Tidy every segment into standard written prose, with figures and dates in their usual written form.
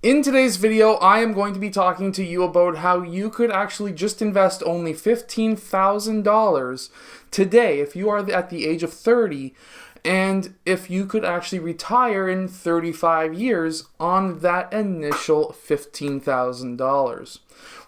In today's video, I am going to be talking to you about how you could actually just invest only $15,000 today if you are at the age of 30, and if you could actually retire in 35 years on that initial $15,000.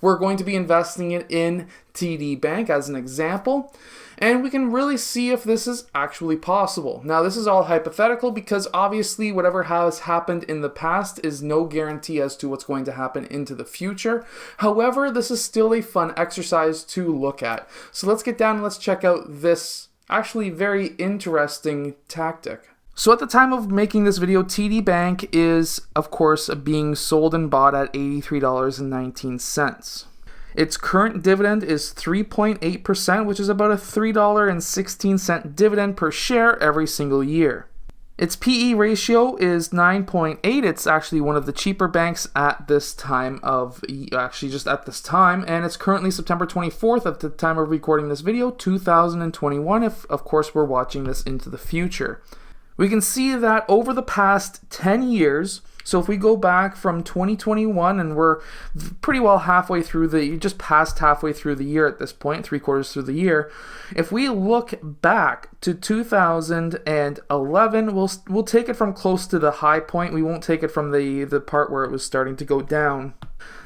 We're going to be investing it in TD Bank as an example, and we can really see if this is actually possible. Now, this is all hypothetical because obviously whatever has happened in the past is no guarantee as to what's going to happen into the future. However, this is still a fun exercise to look at. So let's get down and let's check out this actually very interesting tactic. So at the time of making this video, TD Bank is, of course, being sold and bought at $83.19. Its current dividend is 3.8%, which is about a $3.16 dividend per share every single year. Its PE ratio is 9.8. It's actually one of the cheaper banks at this time and it's currently September 24th at the time of recording this video, 2021, if of course we're watching this into the future. We can see that over the past 10 years, so if we go back from 2021, and we're pretty well just past halfway through the year at this point, 3/4 through the year. If we look back to 2011, we'll take it from close to the high point. We won't take it from the part where it was starting to go down.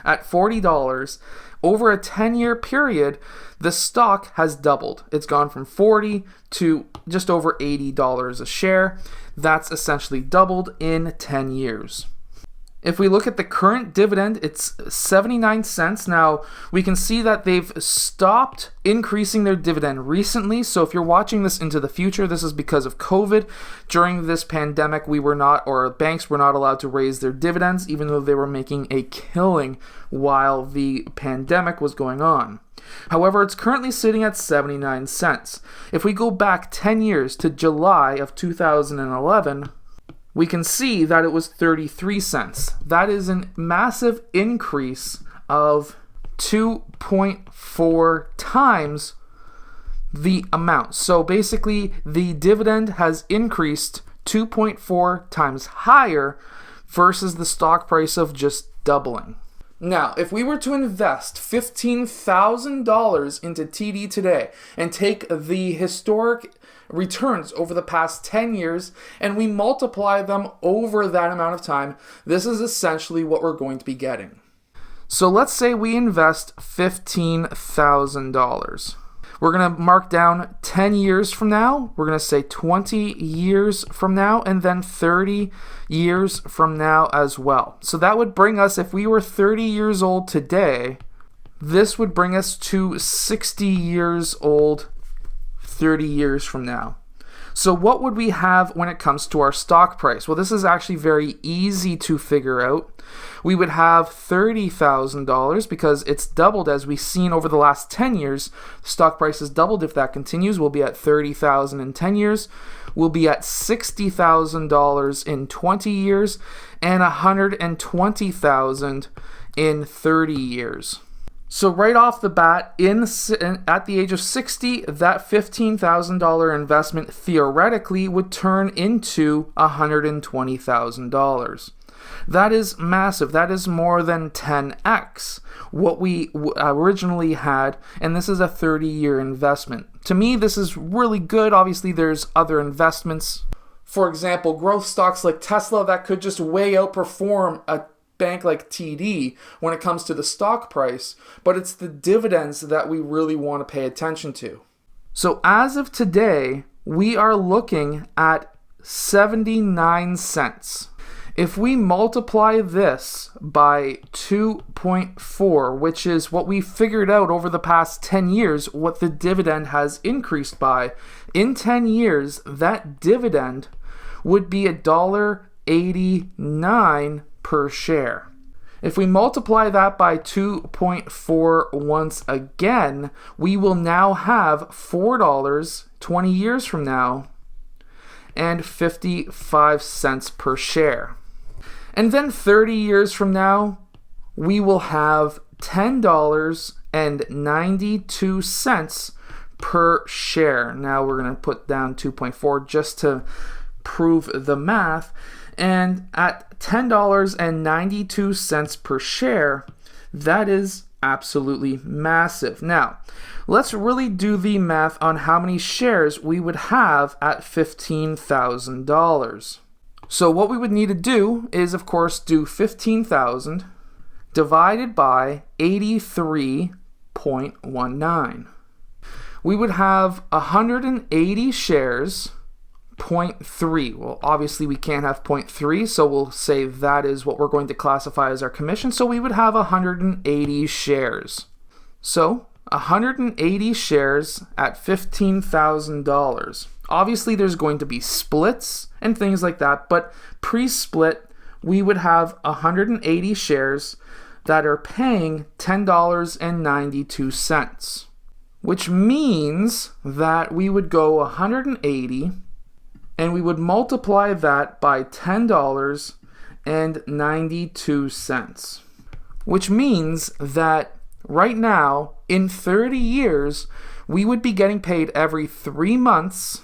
At $40, over a 10-year period, the stock has doubled. It's gone from $40 to just over $80 a share. That's essentially doubled in 10 years. If we look at the current dividend, it's 79 cents. Now, we can see that they've stopped increasing their dividend recently. So if you're watching this into the future, this is because of COVID. During this pandemic, banks were not allowed to raise their dividends, even though they were making a killing while the pandemic was going on. However, it's currently sitting at 79 cents. If we go back 10 years to July of 2011, we can see that it was 33 cents. That is a massive increase of 2.4 times the amount. So basically, the dividend has increased 2.4 times higher versus the stock price of just doubling. Now, if we were to invest $15,000 into TD today and take the historic returns over the past 10 years and we multiply them over that amount of time, this is essentially what we're going to be getting. So let's say we invest $15,000. We're going to mark down 10 years from now, we're going to say 20 years from now, and then 30 years from now as well. So that would bring us, if we were 30 years old today, this would bring us to 60 years old 30 years from now. So what would we have when it comes to our stock price? Well, this is actually very easy to figure out. We would have $30,000 because it's doubled as we've seen over the last 10 years. Stock price has doubled. If that continues, we'll be at $30,000 in 10 years. We'll be at $60,000 in 20 years and $120,000 in 30 years. So right off the bat, at the age of 60, that $15,000 investment theoretically would turn into $120,000. That is massive. That is more than 10x what we originally had, and this is a 30-year investment. To me, this is really good. Obviously, there's other investments. For example, growth stocks like Tesla that could just way outperform a bank like TD when it comes to the stock price, but it's the dividends that we really want to pay attention to. So as of today, we are looking at 79 cents. If we multiply this by 2.4, which is what we figured out over the past 10 years, what the dividend has increased by, in 10 years, that dividend would be $1.89 per share. If we multiply that by 2.4 once again, we will now have $4 20 years from now and 55 cents per share. And then 30 years from now, we will have $10.92 per share. Now we're going to put down 2.4 just to prove the math. And at $10.92 per share, that is absolutely massive. Now, let's really do the math on how many shares we would have at $15,000. So what we would need to do is, of course, do 15,000 divided by 83.19. We would have 180 shares, 0.3. Well, obviously we can't have 0.3, so we'll say that is what we're going to classify as our commission. So we would have 180 shares. So 180 shares at $15,000. Obviously there's going to be splits and things like that, but pre-split we would have 180 shares that are paying $10.92, which means that we would go 180 and we would multiply that by $10.92, which means that right now, in 30 years, we would be getting paid every 3 months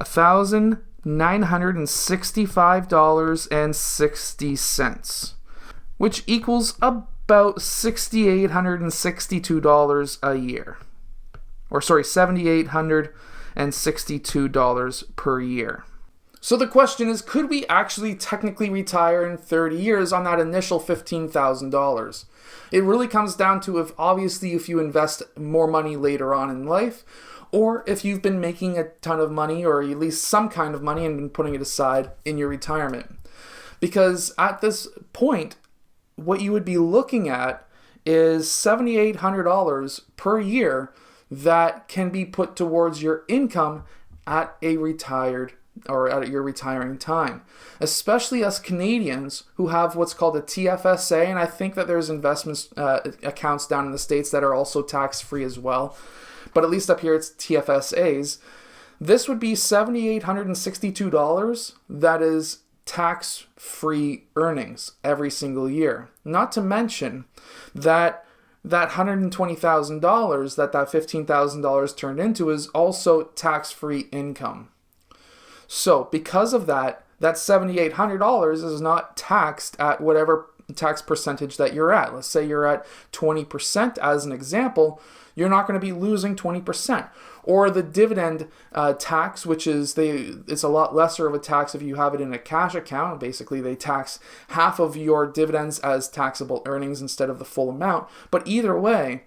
$1,965.60, which equals about $6,862 a year. Or sorry, $7,862 per year. So the question is, could we actually technically retire in 30 years on that initial $15,000? It really comes down to if you invest more money later on in life, or if you've been making a ton of money, or at least some kind of money, and been putting it aside in your retirement. Because at this point, what you would be looking at is $7,800 per year that can be put towards your income at your retiring time. Especially us Canadians who have what's called a TFSA, and I think that there's investments accounts down in the States that are also tax-free as well. But at least up here it's TFSAs. This would be $7,862 that is tax-free earnings every single year. Not to mention that $120,000 that $15,000 turned into is also tax-free income. So because of that, that $7,800 is not taxed at whatever tax percentage that you're at. Let's say you're at 20% as an example. You're not going to be losing 20%. Or the dividend tax, which is it's a lot lesser of a tax if you have it in a cash account. Basically, they tax half of your dividends as taxable earnings instead of the full amount. But either way,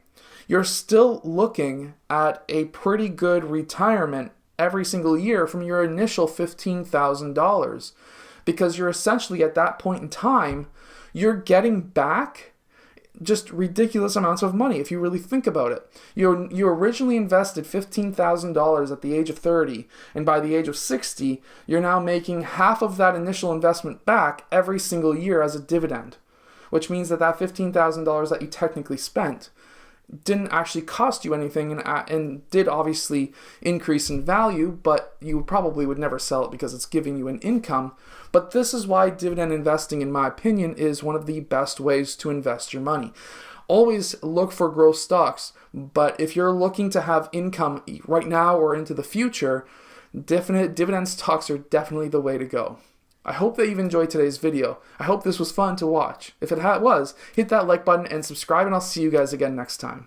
you're still looking at a pretty good retirement every single year from your initial $15,000. Because you're essentially at that point in time, you're getting back just ridiculous amounts of money if you really think about it. You originally invested $15,000 at the age of 30, and by the age of 60, you're now making half of that initial investment back every single year as a dividend, which means that $15,000 that you technically spent didn't actually cost you anything and did obviously increase in value, but you probably would never sell it because it's giving you an income. But this is why dividend investing, in my opinion, is one of the best ways to invest your money. Always look for growth stocks, but if you're looking to have income right now or into the future, dividend stocks are definitely the way to go. I hope that you've enjoyed today's video. I hope this was fun to watch. If it was, hit that like button and subscribe, and I'll see you guys again next time.